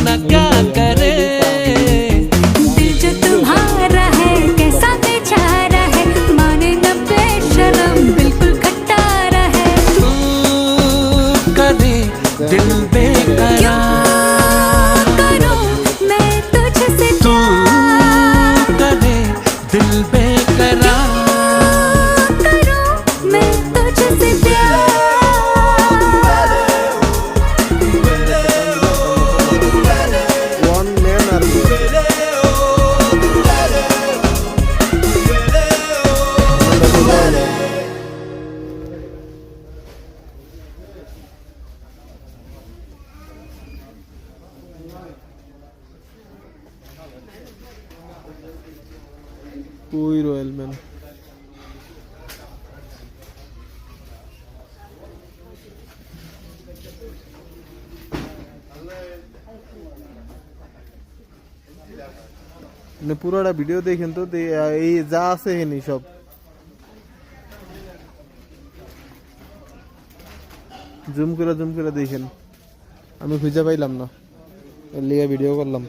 ना क्या करे। दिल जो तुम्हारा है कैसा बेचारा है, माने न बेशरम बिल्कुल खट्टारा है। तू करे दिल बेकरार, करूं मैं तुझसे तू करे दिल बेकरार। करूं मैं तुझसे प्यार। One man army. Koi royal man. মানে পুরোটা ভিডিও দেখেন তো, এই যা আছে এখানে সব জুম করে দেখেন। আমি খুঁজে পাইলাম না, এর লিগে ভিডিও করলাম।